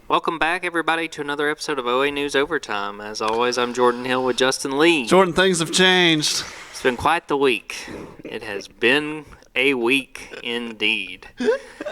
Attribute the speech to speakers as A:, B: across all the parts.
A: Welcome back, everybody, to another episode of OA News Overtime. As always, I'm Jordan Hill with Justin Lee.
B: Jordan, things have changed.
A: It's been quite the week. It has been a week indeed.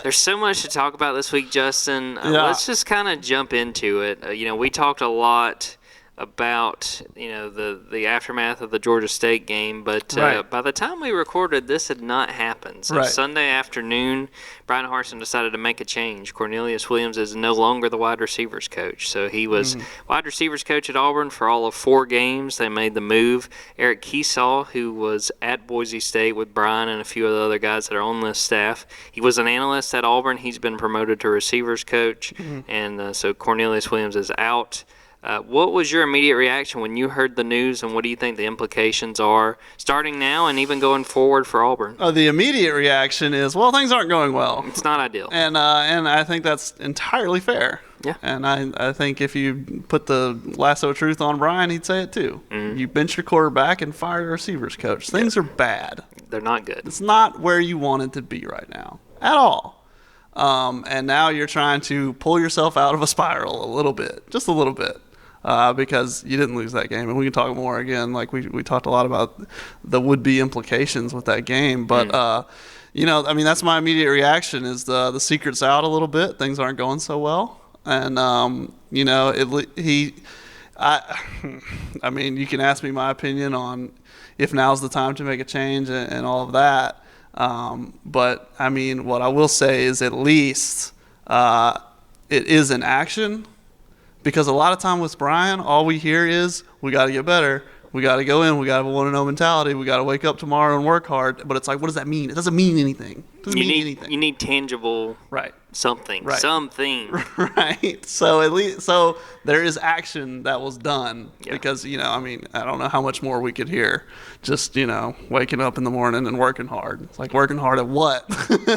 A: There's so much to talk about this week, Justin. Let's just kind of jump into it. We talked a lot about the aftermath of the Georgia State game, but by the time we recorded, this had not happened. So Sunday afternoon, Brian Harsin decided to make a change. Cornelius Williams is no longer the wide receivers coach, so he was wide receivers coach at Auburn for all of 4 games. They made the move. Eric Keesaw, who was at Boise State with Brian and a few of the other guys that are on this staff, he was an analyst at Auburn. He's been promoted to receivers coach, and so Cornelius Williams is out. What was your immediate reaction when you heard the news, and what do you think the implications are starting now and even going forward for Auburn?
B: The immediate reaction is, well, things aren't going well.
A: It's not ideal.
B: And I think that's entirely fair.
A: Yeah.
B: And I think if you put the lasso of truth on Brian, he'd say it too. You bench your quarterback and fire your receivers coach. Things are bad.
A: They're not good.
B: It's not where you want it to be right now at all. And now you're trying to pull yourself out of a spiral a little bit, just a little bit. Because you didn't lose that game. And we can talk more again. Like we talked a lot about the would-be implications with that game. But, that's my immediate reaction is the secret's out a little bit. Things aren't going so well. And, you can ask me my opinion on if now's the time to make a change and all of that. But, what I will say is at least it is an action. Because a lot of time with Brian, all we hear is, we got to get better. We got to go in. We got to have a 1-0 mentality. We got to wake up tomorrow and work hard. But it's like, what does that mean? It doesn't mean anything. It doesn't mean anything.
A: You need tangible something.
B: Right.
A: Something.
B: Right. So at least there is action that was done. Yeah. Because, I don't know how much more we could hear. Just, waking up in the morning and working hard. It's like working hard at what?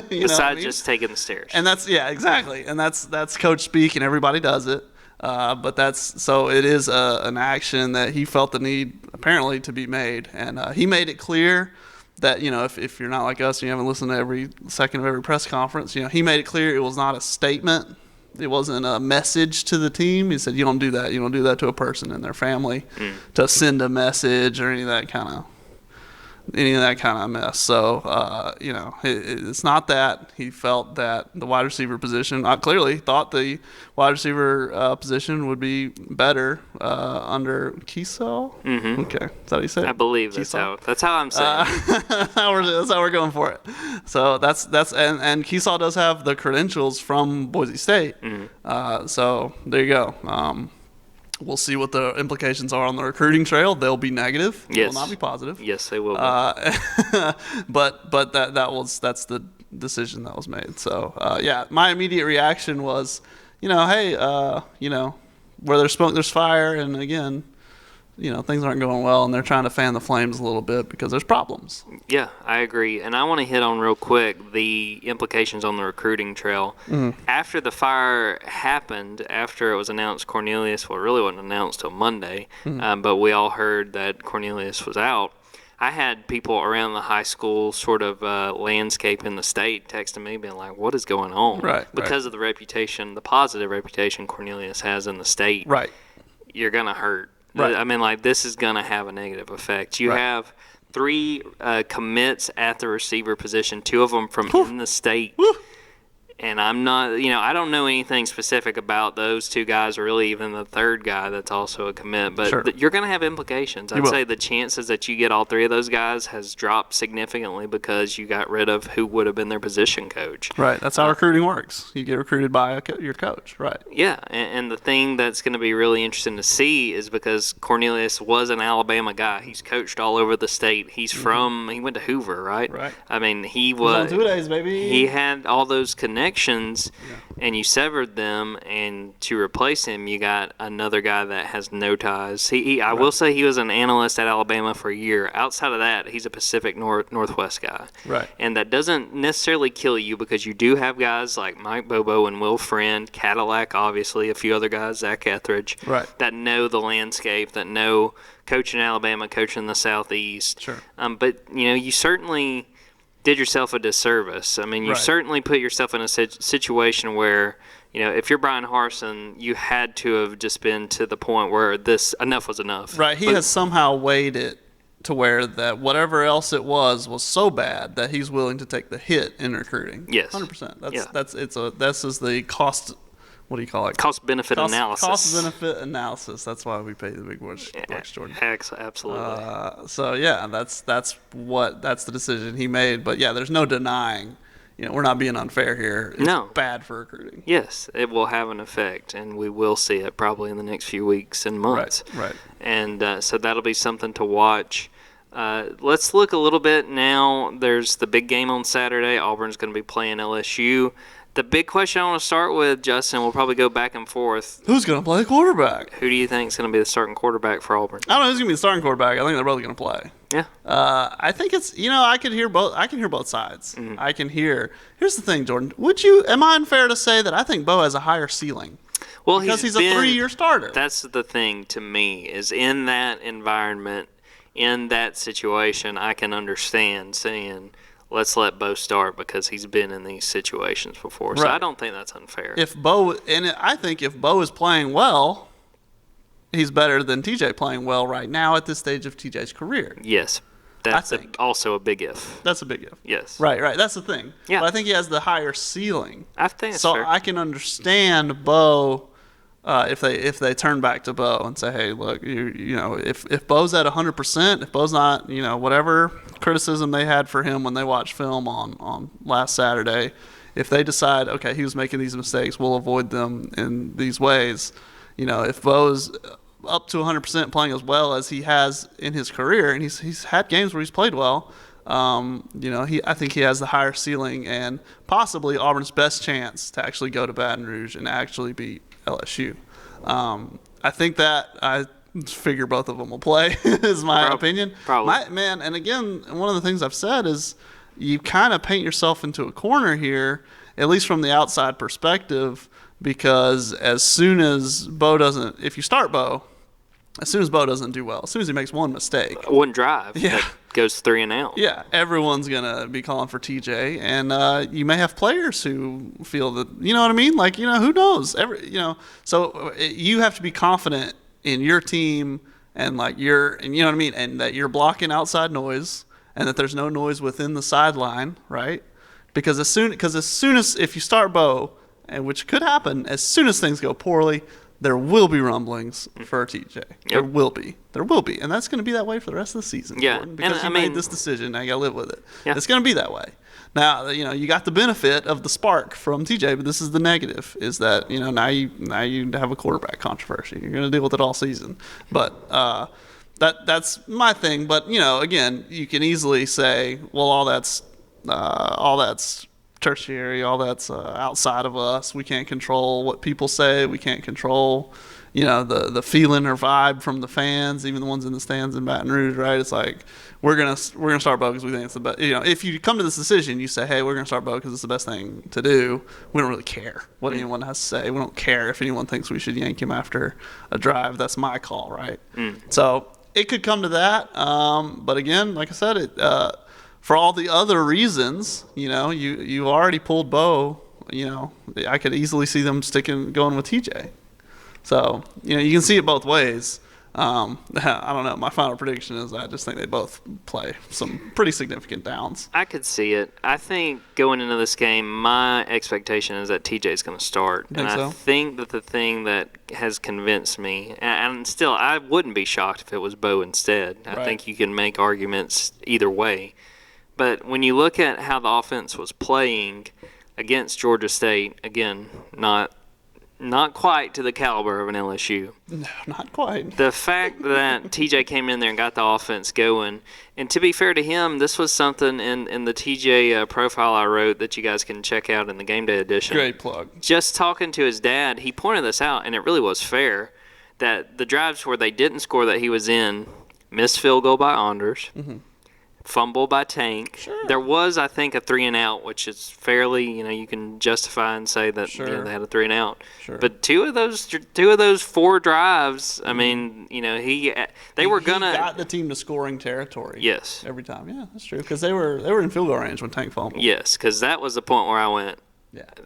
A: Besides just taking the stairs.
B: And exactly. And that's coach speak, and everybody does it. But it is an action that he felt the need apparently to be made, and he made it clear that if you're not like us and you haven't listened to every second of every press conference, he made it clear it was not a statement, it wasn't a message to the team. He said you don't do that to a person and their family to send a message or any of that kind of mess. So, it's not that. He felt that the wide receiver position, clearly thought the wide receiver position would be better under Keesaw. Mm-hmm. Okay. Is that how you say it?
A: I believe that's how I'm saying it.
B: That's how we're going for it. So and Keesaw does have the credentials from Boise State. Mm-hmm. So there you go. We'll see what the implications are on the recruiting trail. They'll be negative. They will not be positive.
A: Yes, they will be.
B: But that's the decision that was made. So my immediate reaction was, hey, where there's smoke, there's fire, and again, things aren't going well, and they're trying to fan the flames a little bit because there's problems.
A: Yeah, I agree. And I want to hit on real quick the implications on the recruiting trail. Mm-hmm. After the fire happened, after it was announced Cornelius, well, it really wasn't announced till Monday, but we all heard that Cornelius was out. I had people around the high school sort of landscape in the state texting me being like, what is going on?
B: Right.
A: Because of the reputation, the positive reputation Cornelius has in the state.
B: Right.
A: You're going to hurt.
B: Right.
A: This is going to have a negative effect. You have 3 commits at the receiver position, 2 of them from in the state. Woo. And I'm not, I don't know anything specific about those 2 guys, or really even the third guy that's also a commit. But you're going to have implications. I'd say the chances that you get all 3 of those guys has dropped significantly because you got rid of who would have been their position coach.
B: Right. That's how recruiting works. You get recruited by your coach. Right.
A: Yeah. And the thing that's going to be really interesting to see is because Cornelius was an Alabama guy. He's coached all over the state. He's he went to Hoover, right?
B: Right.
A: He was
B: on 2 days, baby.
A: He had all those connections, and you severed them, and to replace him, you got another guy that has no ties. I will say he was an analyst at Alabama for a year. Outside of that, he's a Pacific Northwest guy.
B: Right.
A: And that doesn't necessarily kill you because you do have guys like Mike Bobo and Will Friend, Cadillac, obviously, a few other guys, Zach Etheridge, that know the landscape, that know coaching Alabama, coaching the Southeast.
B: Sure.
A: But, you certainly did yourself a disservice. You certainly put yourself in a situation where, if you're Brian Harsin, you had to have just been to the point where enough was enough.
B: Right. He has somehow weighed it to where that whatever else it was so bad that he's willing to take the hit in recruiting.
A: Yes.
B: 100%. This is the cost. What do you call it?
A: Cost benefit analysis.
B: Cost benefit analysis. That's why we pay the big bucks, Jordan.
A: Absolutely.
B: So yeah, that's the decision he made. But yeah, there's no denying. We're not being unfair here. It's bad for recruiting.
A: Yes, it will have an effect, and we will see it probably in the next few weeks and months.
B: Right.
A: And so that'll be something to watch. Let's look a little bit now. There's the big game on Saturday. Auburn's going to be playing LSU. The big question I want to start with, Justin, we'll probably go back and forth.
B: Who's going to play quarterback?
A: Who do you think is going to be the starting quarterback for Auburn?
B: I don't know who's going to be the starting quarterback. I think they're both going to play.
A: Yeah.
B: I think it's, I can hear both sides.
A: Mm-hmm.
B: I can hear. Here's the thing, Jordan. Am I unfair to say that I think Bo has a higher ceiling?
A: Well,
B: because he's a 3-year starter.
A: That's the thing to me, is in that environment, in that situation, I can understand saying, let's let Bo start because he's been in these situations before. So I don't think that's unfair.
B: I think if Bo is playing well, he's better than TJ playing well right now at this stage of TJ's career.
A: Yes. That's also a big if.
B: That's a big if.
A: Yes.
B: Right. That's the thing.
A: Yeah.
B: But I think he has the higher ceiling.
A: I think
B: so.
A: Fair.
B: I can understand Bo if they turn back to Bo and say, hey, look, if Bo's at 100%, if Bo's not, whatever criticism they had for him when they watched film on last Saturday, if they decide, okay, he was making these mistakes, we'll avoid them in these ways. If Bo's up to 100% playing as well as he has in his career, and he's had games where he's played well, I think he has the higher ceiling and possibly Auburn's best chance to actually go to Baton Rouge and actually beat LSU. I think that I figure both of them will play is my opinion.
A: Probably.
B: And again, one of the things I've said is you kind of paint yourself into a corner here, at least from the outside perspective, because as soon as Bo doesn't do well, as soon as he makes one mistake,
A: one drive that goes 3 and out.
B: Yeah, everyone's going to be calling for TJ, and you may have players who feel that, you know what I mean? Like, who knows? So you have to be confident in your team and you know what I mean? And that you're blocking outside noise and that there's no noise within the sideline, right? Because as soon as if you start Bo, and which could happen, as soon as things go poorly, there will be rumblings for TJ. Yep. There will be. And that's going to be that way for the rest of the season.
A: Yeah.
B: Jordan, because you made this decision. Now you got to live with it.
A: Yeah.
B: It's going to be that way. Now, you got the benefit of the spark from TJ, but this is the negative, is that, now you have a quarterback controversy. You're going to deal with it all season. But that's my thing. But, again, you can easily say, well, all that's tertiary, all that's outside of us. We can't control what people say. We can't control, the feeling or vibe from the fans, even the ones in the stands in Baton Rouge, right? It's like we're gonna start Bo because we think it's the best. If you come to this decision, you say, hey, we're gonna start Bo because it's the best thing to do. We don't really care what anyone has to say. We don't care if anyone thinks we should yank him after a drive. That's my call, right? So it could come to that. But again, like I said, for all the other reasons, you already pulled Bo. I could easily see them going with TJ. So you can see it both ways. I don't know. My final prediction is I just think they both play some pretty significant downs.
A: I could see it. I think going into this game, my expectation is that TJ is going to start. I think that the thing that has convinced me, and still I wouldn't be shocked if it was Bo instead. I think you can make arguments either way. But when you look at how the offense was playing against Georgia State, again, not quite to the caliber of an LSU.
B: No, not quite.
A: The fact that TJ came in there and got the offense going, and to be fair to him, this was something in the TJ profile I wrote that you guys can check out in the Game Day edition.
B: Great plug.
A: Just talking to his dad, he pointed this out, and it really was fair, that the drives where they didn't score that he was in, missed field goal by Anders, fumble by Tank.
B: Sure.
A: There was, I think, a 3-and-out, which is fairly, you can justify and say that they had a 3-and-out.
B: Sure.
A: But two of those 4 drives, I mean, they were gonna
B: got the team to scoring territory.
A: Yes.
B: Every time. Yeah, that's true, because they were in field goal range when Tank fumbled.
A: Yes, because that was the point where I went,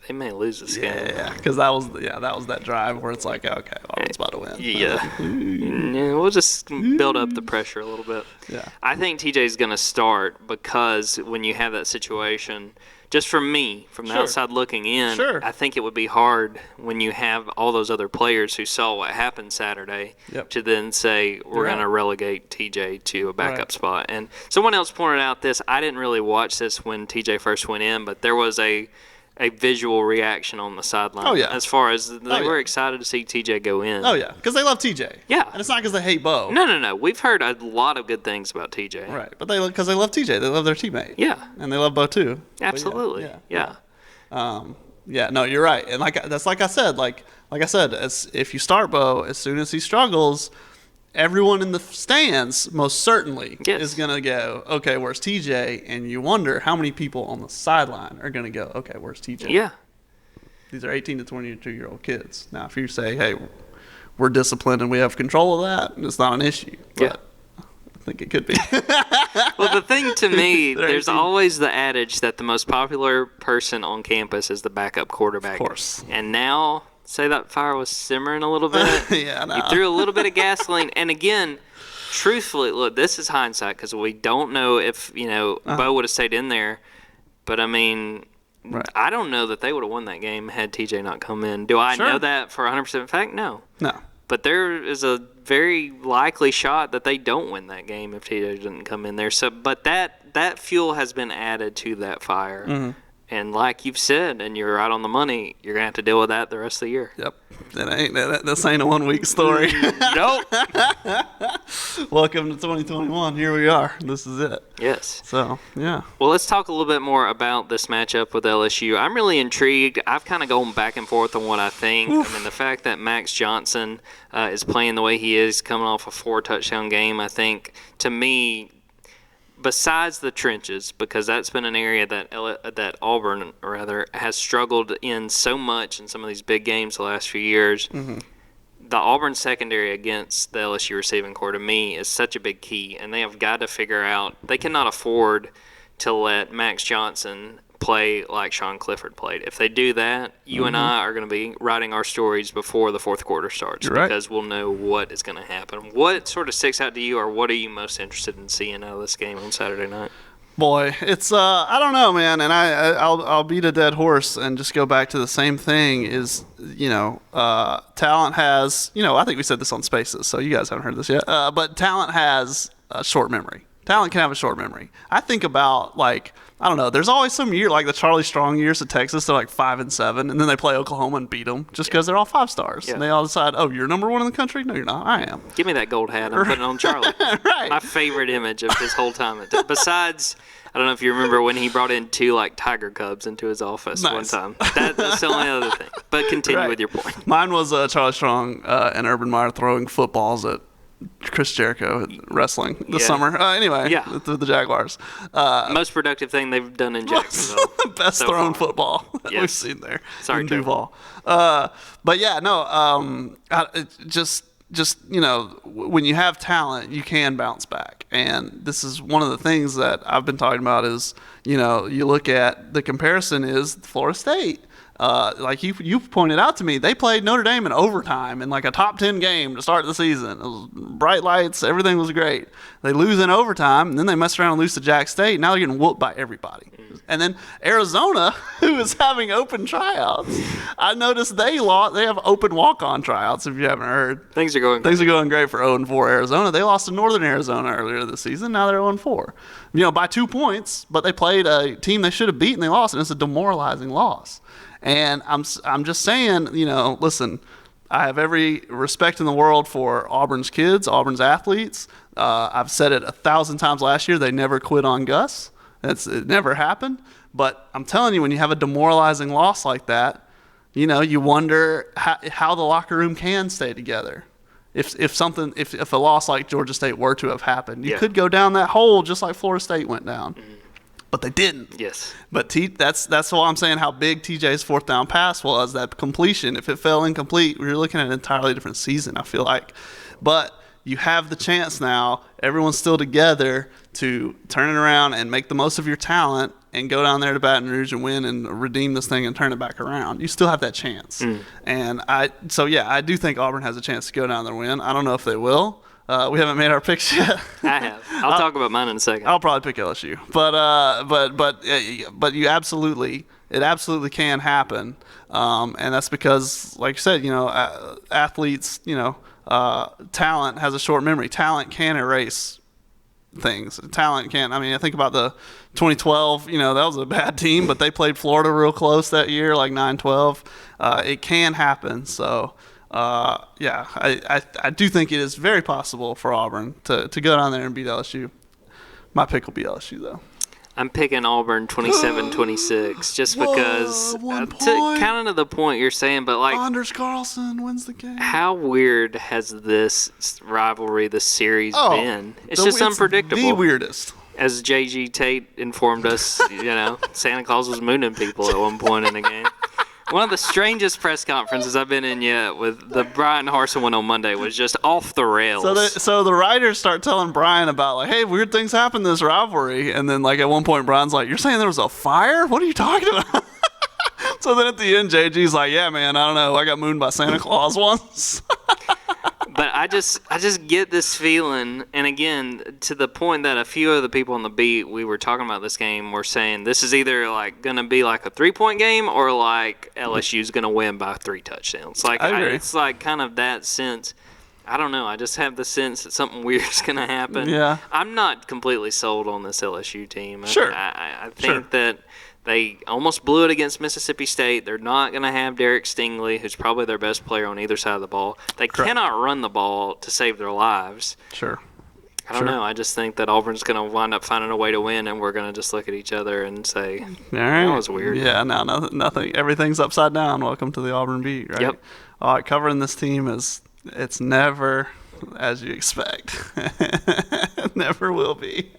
A: they may lose this game.
B: Yeah, because that was that drive where it's like, okay, Auburn's about to win.
A: Yeah, we'll just build up the pressure a little bit.
B: Yeah.
A: I think TJ's going to start because when you have that situation, just from the outside looking in, I think it would be hard when you have all those other players who saw what happened Saturday to then say, we're going to relegate TJ to a backup spot. And someone else pointed out this. I didn't really watch this when TJ first went in, but there was a visual reaction on the sideline.
B: Oh, yeah.
A: As far as they were excited to see TJ go in.
B: Oh, yeah, because they love TJ.
A: Yeah.
B: And it's not because they hate Bo.
A: No. We've heard a lot of good things about TJ.
B: Right, but because they love TJ. They love their teammate.
A: Yeah.
B: And they love Bo, too.
A: Absolutely. Yeah.
B: No, you're right. And like I said, if you start Bo, as soon as he struggles, everyone in the stands most certainly is going to go, okay, where's TJ? And you wonder how many people on the sideline are going to go, okay, where's TJ?
A: Yeah.
B: These are 18 to 22-year-old kids. Now, if you say, hey, we're disciplined and we have control of that, it's not an issue. But I think it could be.
A: Well, the thing to me, there's always the adage that the most popular person on campus is the backup quarterback.
B: Of course.
A: And now, say that fire was simmering a little bit. You threw a little bit of gasoline. And again, truthfully, look, this is hindsight because we don't know if, Bo would have stayed in there. But, I mean, I don't know that they would have won that game had TJ not come in. Do I know that for 100% fact? No. But there is a very likely shot that they don't win that game if TJ didn't come in there. So, but that fuel has been added to that fire. Mm-hmm. And like you've said, and you're right on the money, you're going to have to deal with that the rest of the year.
B: Yep. This ain't a one-week story.
A: Nope.
B: Welcome to 2021. Here we are. This is it.
A: Yes.
B: So, yeah.
A: Well, let's talk a little bit more about this matchup with LSU. I'm really intrigued. I've kind of gone back and forth on what I think. I mean, the fact that Max Johnson is playing the way he is, coming off a 4-touchdown game, I think, to me, besides the trenches, because that's been an area that Auburn has struggled in so much in some of these big games the last few years. Mm-hmm. The Auburn secondary against the LSU receiving corps, to me, is such a big key, and they have got to figure out they cannot afford to let Max Johnson play like Sean Clifford played. If they do that, you and I are going to be writing our stories before the fourth quarter starts because we'll know what is going to happen. What sort of sticks out to you, or what are you most interested in seeing out of this game on Saturday night?
B: Boy, it's I don't know, man, and I'll beat a dead horse and just go back to the same thing. Is talent has I think we said this on Spaces, so you guys haven't heard this yet. But talent has a short memory. Talent can have a short memory. I think about I don't know. There's always some year like the Charlie Strong years at Texas. They're like 5-7, and then they play Oklahoma and beat them just because they're all 5 stars. Yeah. And they all decide, oh, you're number 1 in the country? No, you're not. I am.
A: Give me that gold hat. I'm putting it on Charlie.
B: Right.
A: My favorite image of his whole time. Besides, I don't know if you remember when he brought in 2 tiger cubs into his office one time. That's the only other thing. But continue with your point.
B: Mine was Charlie Strong and Urban Meyer throwing footballs at Chris Jericho wrestling this summer. Anyway, the Jaguars.
A: Most productive thing they've done in Jacksonville.
B: Best thrown football that we've seen there.
A: Sorry,
B: in Duval. But yeah, no. Just when you have talent, you can bounce back, and this is one of the things that I've been talking about. Is you look at the comparison is Florida State. Like you pointed out to me, they played Notre Dame in overtime in like a top 10 game to start the season. It was bright lights, everything was great. They lose in overtime, and then they mess around and lose to Jack State. Now they're getting whooped by everybody. And then Arizona, who is having open tryouts, I noticed they have open walk-on tryouts. If you haven't heard,
A: things are going
B: great for 0-4 Arizona. They lost to Northern Arizona earlier this season. Now they're 0-4. By 2 points, but they played a team they should have beaten. They lost, and it's a demoralizing loss. And I'm just saying, listen, I have every respect in the world for Auburn's kids, Auburn's athletes. I've said it 1,000 times last year. They never quit on Gus. It never happened. But I'm telling you, when you have a demoralizing loss like that, you wonder how the locker room can stay together. If a loss like Georgia State were to have happened, you could go down that hole just like Florida State went down. Mm-hmm. But they didn't.
A: Yes.
B: But that's why I'm saying how big TJ's 4th down pass was, that completion. If it fell incomplete, we were looking at an entirely different season, I feel like. But you have the chance now, everyone's still together, to turn it around and make the most of your talent and go down there to Baton Rouge and win and redeem this thing and turn it back around, you still have that chance. And I do think Auburn has a chance to go down there and win. I don't know if they will. We haven't made our picks yet.
A: I have. I'll talk about mine in a second.
B: I'll probably pick LSU, but you absolutely, it absolutely can happen, and that's because, like you said, athletes, talent has a short memory. Talent can erase things. Talent can. I mean, I think about the 2012. That was a bad team, but they played Florida real close that year, like 9-12. It can happen. So. I do think it is very possible for Auburn to go down there and beat LSU. My pick will be LSU, though.
A: I'm picking Auburn 27-26 just because, kind of to the point you're saying, but like
B: Anders Carlson wins the game.
A: How weird has this rivalry, this series been? It's just unpredictable.
B: The weirdest.
A: As J.G. Tate informed us, Santa Claus was mooning people at one point in the game. One of the strangest press conferences I've been in yet with the Brian Harsin one on Monday was just off the rails.
B: So the writers start telling Brian about, like, hey, weird things happen in this rivalry. And then, like, at one point, Brian's like, you're saying there was a fire? What are you talking about? So then at the end, JG's like, yeah, man, I don't know. I got mooned by Santa Claus once.
A: But I just get this feeling, and again, to the point that a few of the people on the beat we were talking about this game were saying this is either like going to be like a 3-point game or like LSU's going to win by 3 touchdowns. Like
B: I agree.
A: It's like kind of that sense. I don't know. I just have the sense that something weird is going to happen.
B: Yeah.
A: I'm not completely sold on this LSU team.
B: Sure.
A: I think that they almost blew it against Mississippi State. They're not going to have Derek Stingley, who's probably their best player on either side of the ball. They cannot run the ball to save their lives.
B: Sure.
A: I don't know. I just think that Auburn's going to wind up finding a way to win, and we're going to just look at each other and say,
B: all right.
A: That was weird.
B: Yeah, no, nothing. Everything's upside down. Welcome to the Auburn beat, right?
A: Yep.
B: All right, covering this team it's never as you expect. It never will be.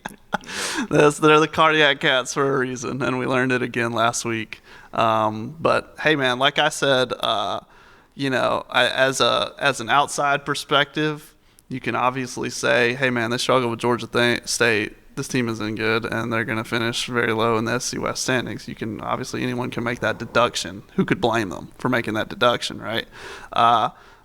B: They're the cardiac cats for a reason, and we learned it again last week. But hey, man, like I said, as an outside perspective, you can obviously say, hey, man, they struggled with Georgia State. This team isn't good, and they're going to finish very low in the SC West standings. Anyone can make that deduction. Who could blame them for making that deduction, right?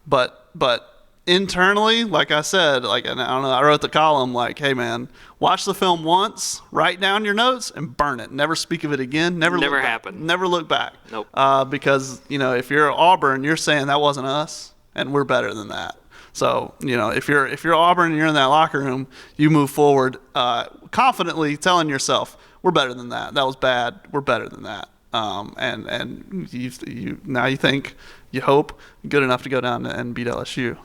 B: But internally, like I said, I don't know, I wrote the column like, hey, man, watch the film once, write down your notes, and burn it. Never speak of it again. Never happened. Never look back.
A: Nope.
B: Because, if you're Auburn, you're saying that wasn't us, and we're better than that. So, if you're Auburn and you're in that locker room, you move forward confidently telling yourself, we're better than that. That was bad. We're better than that. And you think, you hope, good enough to go down and beat LSU.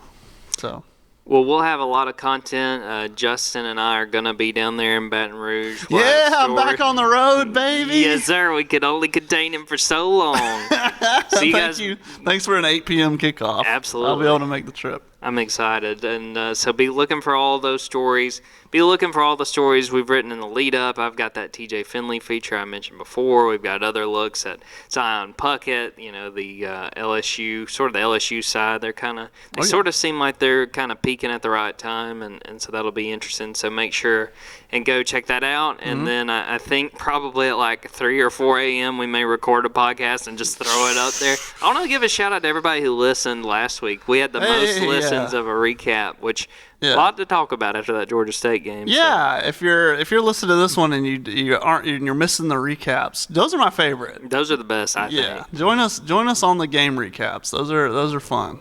B: So.
A: Well, we'll have a lot of content. Justin and I are going to be down there in Baton Rouge.
B: I'm back on the road, baby.
A: Yes, sir. We could only contain him for so long.
B: Thank you. Thanks for an 8 p.m. kickoff.
A: Absolutely.
B: I'll be able to make the trip.
A: I'm excited. And so be looking for all those stories. Be looking for all the stories we've written in the lead-up. I've got that TJ Finley feature I mentioned before. We've got other looks at Zion Puckett, the LSU, sort of the LSU side. They sort of seem like they're kind of peaking at the right time, and so that'll be interesting. So make sure and go check that out. And then I think probably at like 3 or 4 a.m. we may record a podcast and just throw it up there. I want to give a shout-out to everybody who listened last week. We had the most listens of a recap, which a lot to talk about after that Georgia State game.
B: Yeah, so. if you're listening to this one and you're missing the recaps, those are my favorite.
A: Those are the best, I think.
B: Yeah, join us on the game recaps. Those are fun.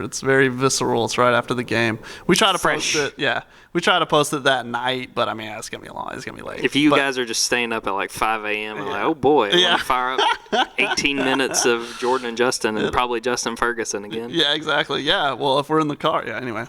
B: It's very visceral. It's right after the game. We try to post it. Yeah, we try to post it that night, but I mean it's gonna be long. It's gonna be late.
A: If you guys are just staying up at like 5 a.m. and like, oh boy, let me fire up 18 minutes of Jordan and Justin and probably Justin Ferguson again.
B: Yeah, exactly. Yeah. Well, if we're in the car. Yeah, anyway.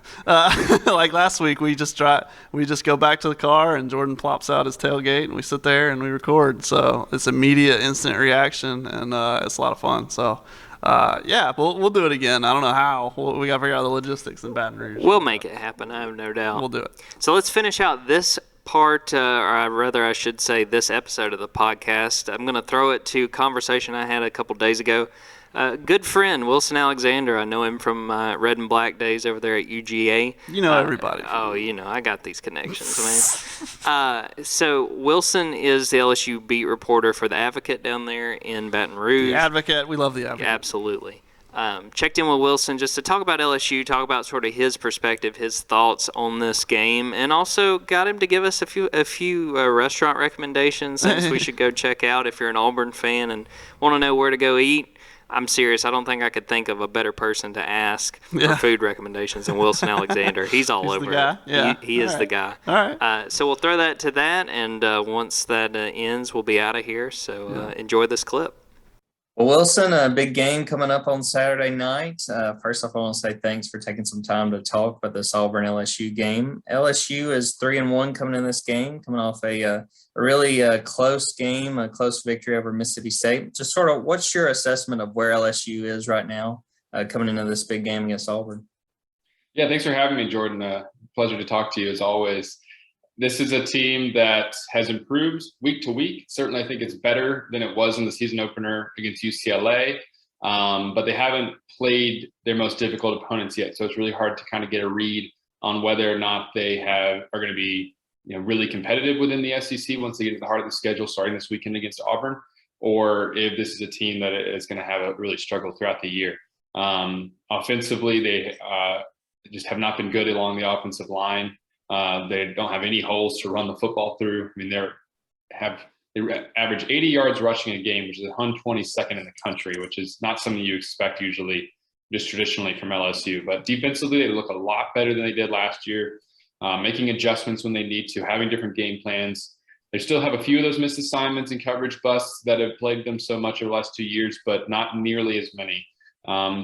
B: Like last week, we just go back to the car and Jordan plops out his tailgate and we sit there and we record. So it's immediate, instant reaction, and it's a lot of fun. So, we'll do it again. I don't know how. We got to figure out the logistics in Baton Rouge.
A: We'll make it happen. I have no doubt.
B: We'll do it.
A: So let's finish out this part, or rather I should say this episode of the podcast. I'm going to throw it to a conversation I had a couple days ago Good friend, Wilson Alexander. I know him from Red and Black days over there at UGA.
B: You know everybody.
A: I got these connections, man. So Wilson is the LSU beat reporter for the Advocate down there in Baton Rouge.
B: The Advocate. We love the Advocate.
A: Yeah, absolutely. Checked in with Wilson just to talk about LSU, talk about sort of his perspective, his thoughts on this game, and also got him to give us a few restaurant recommendations things we should go check out if you're an Auburn fan and want to know where to go eat. I'm serious. I don't think I could think of a better person to ask for food recommendations than Wilson Alexander. He's all over it.
B: Yeah.
A: He is the guy.
B: All right.
A: So we'll throw that to that, and once that ends, we'll be out of here. So enjoy this clip.
C: Well, Wilson, a big game coming up on Saturday night. First off, I want to say thanks for taking some time to talk about this Auburn LSU game. LSU is 3-1 coming in this game, coming off a really close game, a close victory over Mississippi State. Just sort of, what's your assessment of where LSU is right now coming into this big game against Auburn?
D: Yeah, thanks for having me, Jordan. Pleasure to talk to you as always. This is a team that has improved week to week. Certainly, I think it's better than it was in the season opener against UCLA, but they haven't played their most difficult opponents yet. So it's really hard to kind of get a read on whether or not they are going to be really competitive within the SEC once they get to the heart of the schedule starting this weekend against Auburn, or if this is a team that is going to have a really struggle throughout the year. Offensively, they just have not been good along the offensive line. They don't have any holes to run the football through. I mean, they average 80 yards rushing a game, which is 122nd in the country, which is not something you expect usually just traditionally from LSU. But defensively, they look a lot better than they did last year, making adjustments when they need to, having different game plans. They still have a few of those missed assignments and coverage busts that have plagued them so much over the last 2 years, but not nearly as many.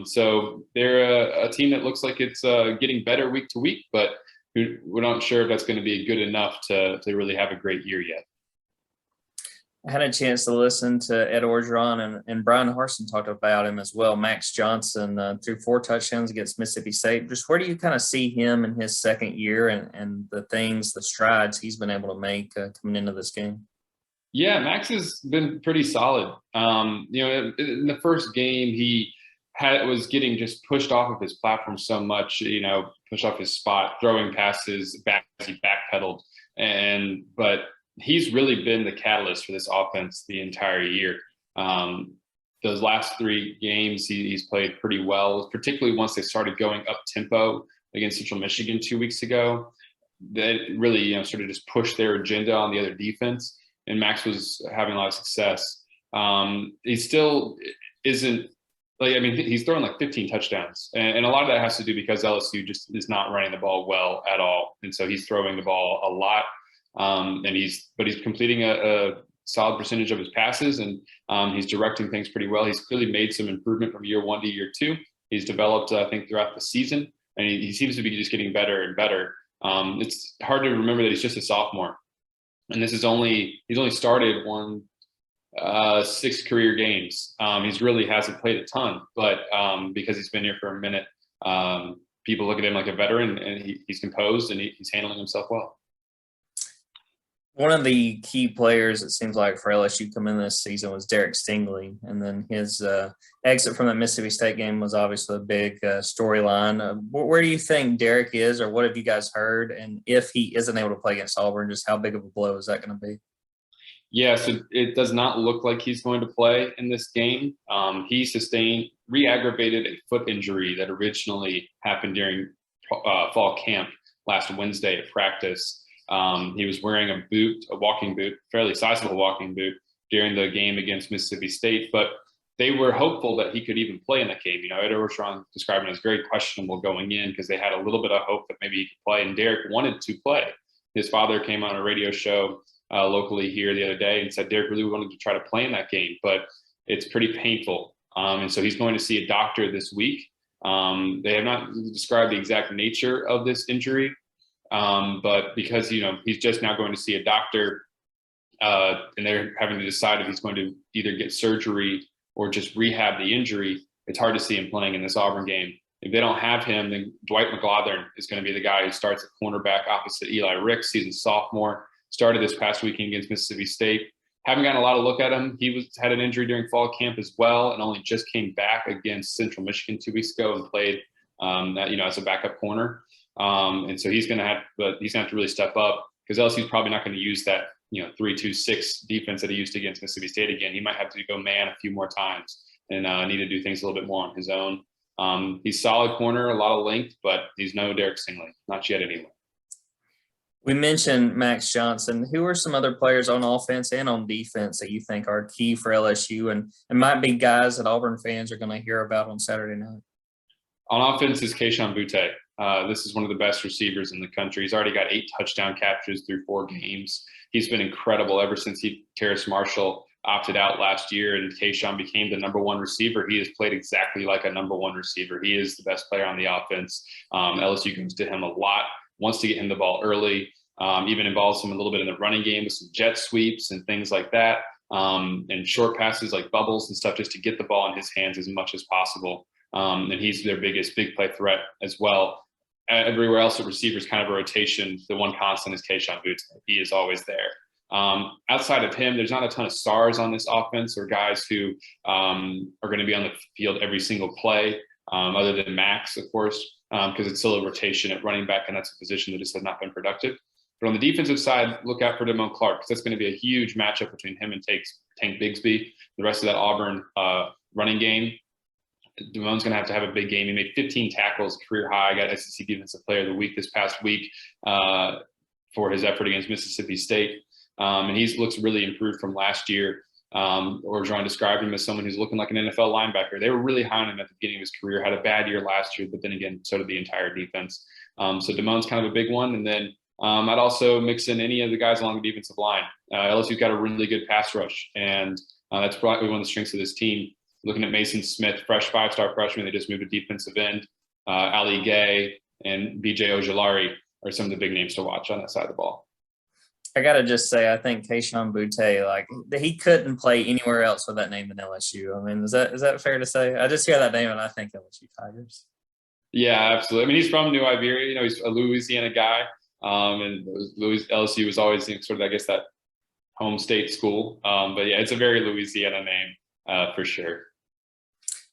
D: So they're a team that looks like it's getting better week to week, but we're not sure if that's going to be good enough to really have a great year yet.
C: I had a chance to listen to Ed Orgeron and Brian Harsin talked about him as well. Max Johnson threw 4 touchdowns against Mississippi State. Just where do you kind of see him in his second year and the strides he's been able to make coming into this game?
D: Yeah, Max has been pretty solid. In the first game, he was getting just pushed off of his platform so much, pushed off his spot, throwing passes back as he backpedaled. But he's really been the catalyst for this offense the entire year. Those last 3 games, he's played pretty well, particularly once they started going up tempo against Central Michigan 2 weeks ago. That really, sort of just pushed their agenda on the other defense. And Max was having a lot of success. He still isn't. He's throwing like 15 touchdowns, and a lot of that has to do because LSU just is not running the ball well at all, and so he's throwing the ball a lot, and he's completing a solid percentage of his passes, and he's directing things pretty well. He's clearly made some improvement from year 1 to year 2. He's developed, I think, throughout the season, and he seems to be just getting better and better. It's hard to remember that he's just a sophomore, and he's only started 6 career games. He's really hasn't played a ton, but because he's been here for a minute, people look at him like a veteran, and he's composed and he's handling himself well.
C: One of the key players, it seems like, for LSU coming in this season was Derek Stingley, and then his exit from the Mississippi State game was obviously a big storyline. Where do you think Derek is, or what have you guys heard? And if he isn't able to play against Auburn, just how big of a blow is that going to be?
D: Yeah, so it does not look like he's going to play in this game. He re-aggravated a foot injury that originally happened during fall camp last Wednesday at practice. He was wearing a walking boot, fairly sizable walking boot, during the game against Mississippi State, but they were hopeful that he could even play in that game. Ed Orgeron described it as very questionable going in because they had a little bit of hope that maybe he could play, and Derek wanted to play. His father came on a radio show locally here the other day and said Derek really wanted to try to play in that game, but it's pretty painful. And so he's going to see a doctor this week. They have not described the exact nature of this injury, but because, he's just now going to see a doctor and they're having to decide if he's going to either get surgery or just rehab the injury, it's hard to see him playing in this Auburn game. If they don't have him, then Dwight McGlothern is going to be the guy who starts at cornerback opposite Eli Ricks. He's a sophomore. Started this past weekend against Mississippi State. Haven't gotten a lot of look at him. He had an injury during fall camp as well, and only just came back against Central Michigan 2 weeks ago and played, as a backup corner. And so he's going to have to really step up, because LSU's probably not going to use that 3-2-6 defense that he used against Mississippi State again. He might have to go man a few more times and need to do things a little bit more on his own. He's solid corner, a lot of length, but he's no Derek Stingley, not yet anyway.
C: We mentioned Max Johnson. Who are some other players on offense and on defense that you think are key for LSU and might be guys that Auburn fans are going to hear about on Saturday night?
D: On offense is Kayshon Boutte. This is one of the best receivers in the country. He's already got 8 touchdown captures through 4 games. He's been incredible ever since Terrace Marshall opted out last year and Kayshon became the number 1 receiver. He has played exactly like a number 1 receiver. He is the best player on the offense. LSU comes to him a lot, wants to get him the ball early, even involves him a little bit in the running game with some jet sweeps and things like that, and short passes like bubbles and stuff just to get the ball in his hands as much as possible. And he's their biggest big play threat as well. Everywhere else at receivers, kind of a rotation. The one constant is Kayshon Boutte. He is always there. Outside of him, there's not a ton of stars on this offense or guys who are going to be on the field every single play, other than Max, of course, because it's still a rotation at running back, and that's a position that just has not been productive. But on the defensive side, look out for Damone Clark, because that's going to be a huge matchup between him and Tank Bigsby. The rest of that Auburn running game, Damone's going to have a big game. He made 15 tackles, career high. Got SEC Defensive Player of the Week this past week for his effort against Mississippi State. And he looks really improved from last year. Orgeron described him as someone who's looking like an NFL linebacker. They were really high on him at the beginning of his career, had a bad year last year, but then again, so did the entire defense. So Damone's kind of a big one. And then I'd also mix in any of the guys along the defensive line. LSU's got a really good pass rush, and that's probably one of the strengths of this team. Looking at Mason Smith, fresh 5-star freshman, they just moved to defensive end. Ali Gay and BJ Ojulari are some of the big names to watch on that side of the ball.
C: I got to just say, I think Kayshon Boutte, like, he couldn't play anywhere else with that name than LSU. I mean, is that fair to say? I just hear that name and I think LSU Tigers.
D: Yeah, absolutely. I mean, he's from New Iberia. He's a Louisiana guy. And LSU was always sort of, I guess, that home state school. But yeah, it's a very Louisiana name for sure.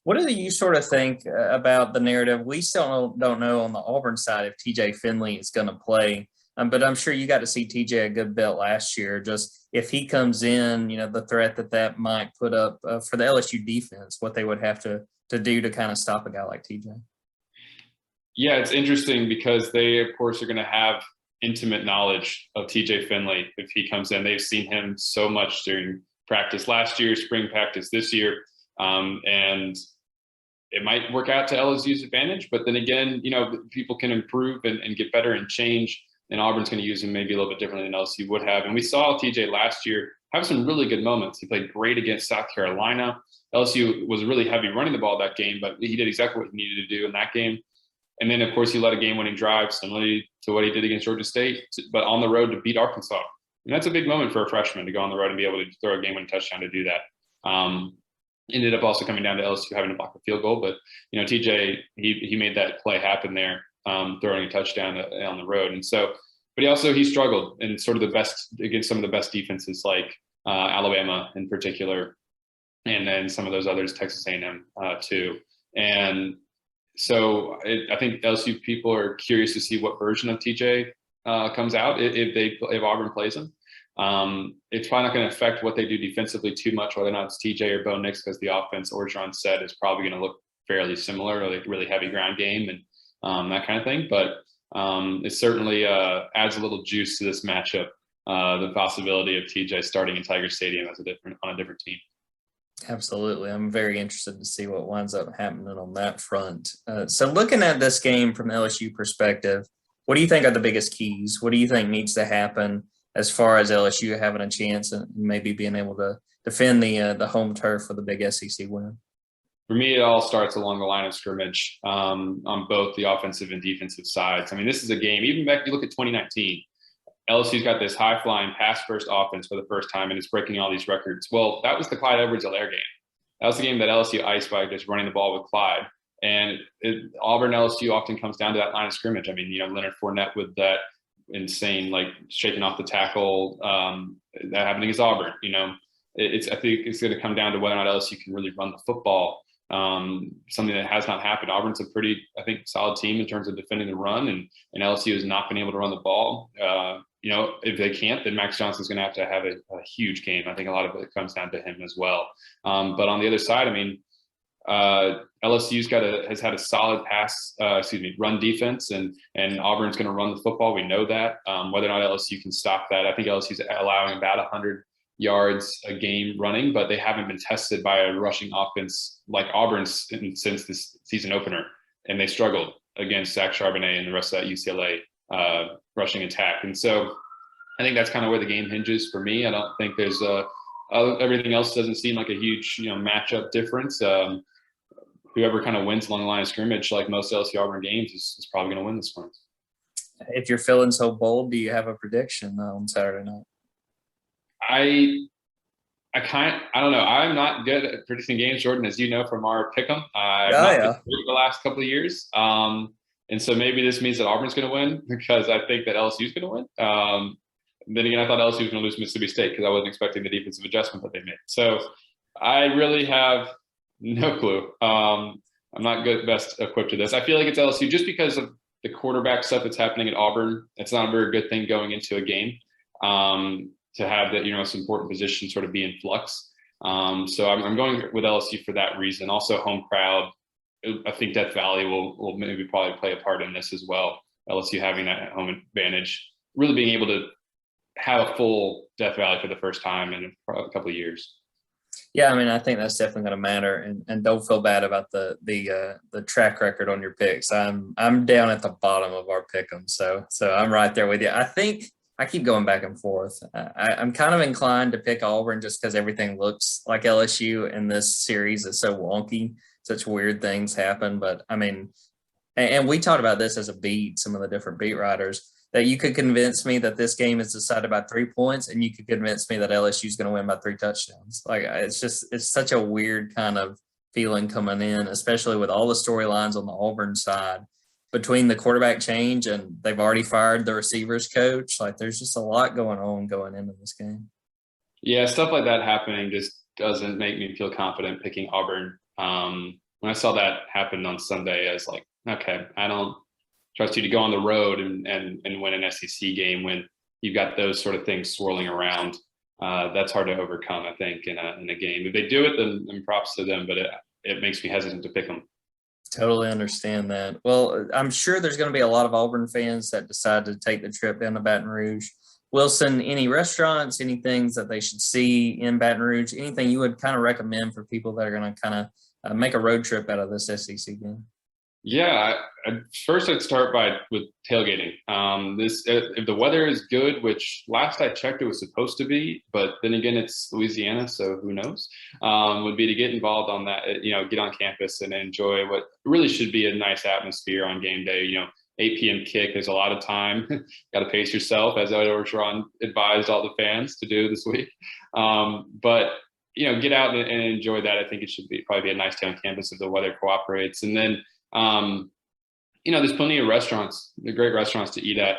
C: What do you sort of think about the narrative? We still don't know on the Auburn side if TJ Finley is going to play. But I'm sure you got to see TJ a good bit last year. Just if he comes in, the threat that might put up for the LSU defense, what they would have to do to kind of stop a guy like TJ.
D: Yeah, it's interesting because they, of course, are going to have intimate knowledge of TJ Finley if he comes in. They've seen him so much during practice last year, spring practice this year. And it might work out to LSU's advantage, but then again, people can improve and get better and change. And Auburn's going to use him maybe a little bit differently than LSU would have. And we saw TJ last year have some really good moments. He played great against South Carolina. LSU was really heavy running the ball that game, but he did exactly what he needed to do in that game. And then, of course, he led a game-winning drive similarly to what he did against Georgia State, but on the road to beat Arkansas. And that's a big moment for a freshman to go on the road and be able to throw a game-winning touchdown to do that. Ended up also coming down to LSU having to block a field goal, but TJ he made that play happen there, throwing a touchdown on the road. And so, but he struggled in sort of the best against some of the best defenses like Alabama in particular, and then some of those others, Texas A&M too. And so I think LSU people are curious to see what version of TJ comes out if Auburn plays him. It's probably not going to affect what they do defensively too much, whether or not it's TJ or Bo Nix, because the offense, Orgeron said, is probably going to look fairly similar, like really heavy ground game and that kind of thing. But it certainly adds a little juice to this matchup, the possibility of TJ starting in Tiger Stadium on a different team.
C: Absolutely. I'm very interested to see what winds up happening on that front. So looking at this game from LSU perspective, what do you think are the biggest keys? What do you think needs to happen as far as LSU having a chance and maybe being able to defend the home turf for the big SEC win?
D: For me, it all starts along the line of scrimmage on both the offensive and defensive sides. I mean, this is a game, even back, you look at 2019, LSU's got this high-flying pass-first offense for the first time, and it's breaking all these records. Well, that was the Clyde Edwards-Helaire game. That was the game that LSU iced by just running the ball with Clyde. And Auburn LSU often comes down to that line of scrimmage. I mean, Leonard Fournette with that insane, like shaking off the tackle. That happened against Auburn. I think it's going to come down to whether or not LSU can really run the football. Something that has not happened. Auburn's a pretty, I think, solid team in terms of defending the run, and LSU has not been able to run the ball. If they can't, then Max Johnson's going to have a huge game. I think a lot of it comes down to him as well. But on the other side, I mean, LSU's has had a solid run defense, and Auburn's going to run the football. We know that. Whether or not LSU can stop that, I think LSU's allowing about 100 yards a game running, but they haven't been tested by a rushing offense like Auburn since this season opener, and they struggled against Zach Charbonnet and the rest of that UCLA rushing attack. And so I think that's kind of where the game hinges for me. I don't think there's everything else doesn't seem like a huge matchup difference. Whoever kind of wins along the line of scrimmage, like most LSU Auburn games, is probably going to win this one.
C: If you're feeling so bold, do you have a prediction on Saturday night?
D: I don't know. I'm not good at predicting games, Jordan, as you know from our pick'em. I've not been great the last couple of years. And so maybe this means that Auburn's going to win because I think that LSU's going to win. Then again, I thought LSU was going to lose Mississippi State because I wasn't expecting the defensive adjustment that they made. So I really have no clue. I'm not best equipped to this. I feel like it's LSU just because of the quarterback stuff that's happening at Auburn. It's not a very good thing going into a game. To have that, some important position sort of be in flux. So I'm going with LSU for that reason. Also, home crowd. I think Death Valley will maybe probably play a part in this as well. LSU having that home advantage, really being able to have a full Death Valley for the first time in a couple of years.
C: Yeah, I mean, I think that's definitely going to matter, and don't feel bad about the track record on your picks. I'm down at the bottom of our pick'em, so I'm right there with you. I think. I keep going back and forth. I'm kind of inclined to pick Auburn just because everything looks like LSU in this series is so wonky. Such weird things happen. But, I mean, and we talked about this as a beat, some of the different beat writers, that you could convince me that this game is decided by 3 points, and you could convince me that LSU is going to win by 3 touchdowns. Like, it's such a weird kind of feeling coming in, especially with all the storylines on the Auburn side. Between the quarterback change and they've already fired the receivers coach, like there's just a lot going into this game.
D: Yeah, stuff like that happening just doesn't make me feel confident picking Auburn. When I saw that happen on Sunday, I was like, okay, I don't trust you to go on the road and win an SEC game when you've got those sort of things swirling around. That's hard to overcome, I think, in a game. If they do it, then props to them, but it makes me hesitant to pick them.
C: Totally understand that. Well, I'm sure there's going to be a lot of Auburn fans that decide to take the trip down to Baton Rouge. Wilson, any restaurants, any things that they should see in Baton Rouge, anything you would kind of recommend for people that are going to kind of make a road trip out of this SEC game?
D: Yeah, first I'd start with tailgating. If the weather is good, which last I checked it was supposed to be, but then again it's Louisiana, so who knows? Would be to get involved on that. Get on campus and enjoy what really should be a nice atmosphere on game day. 8 p.m. kick. There's a lot of time. Got to pace yourself, as Orgeron advised all the fans to do this week. But get out and enjoy that. I think it should probably be a nice day on campus if the weather cooperates, and then. There's plenty of restaurants, they're great restaurants to eat at,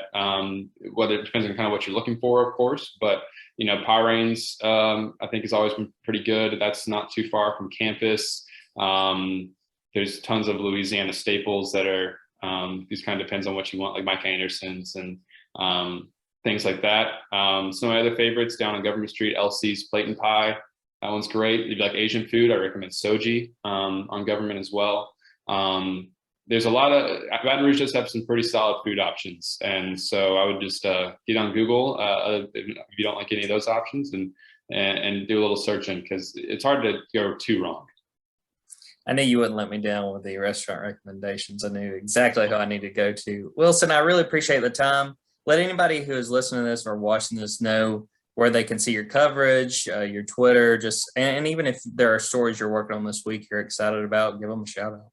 D: whether it depends on kind of what you're looking for, of course, but, Pyrane's, I think has always been pretty good. That's not too far from campus. There's tons of Louisiana staples that are, these kind of depends on what you want, like Mike Anderson's and, things like that. Some of my other favorites down on Government Street, LC's Plate and Pie. That one's great. If you like Asian food, I recommend Soji, on Government as well. There's a lot of Baton Rouge does have some pretty solid food options, and so I would just get on Google if you don't like any of those options and do a little searching because it's hard to go too wrong.
C: I knew you wouldn't let me down with the restaurant recommendations. I knew exactly who I need to go to. Wilson, I really appreciate the time. Let anybody who is listening to this or watching this know where they can see your coverage, your Twitter, and even if there are stories you're working on this week you're excited about, give them a shout out.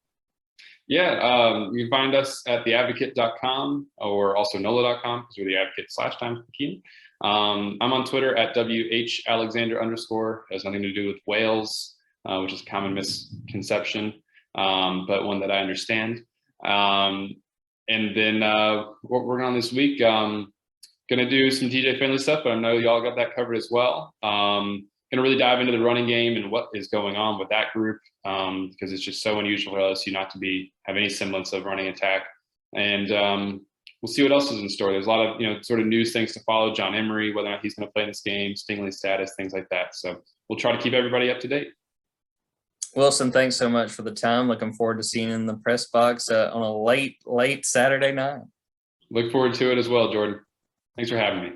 D: Yeah, you can find us at theadvocate.com or also NOLA.com because we're the advocate /Times Picayune. I'm on Twitter at WHAlexander_. Has nothing to do with Wales, which is a common misconception, but one that I understand. And then what we're working on this week, Going to do some TJ Finley stuff, but I know y'all got that covered as well. Going to really dive into the running game and what is going on with that group, because it's just so unusual for LSU not to have any semblance of running attack. And we'll see what else is in store. There's a lot of, sort of news things to follow. John Emery, whether or not he's going to play in this game, Stingley's status, things like that. So we'll try to keep everybody up to date.
C: Wilson, thanks so much for the time. Looking forward to seeing you in the press box on a late Saturday night.
D: Look forward to it as well, Jordan. Thanks for having me.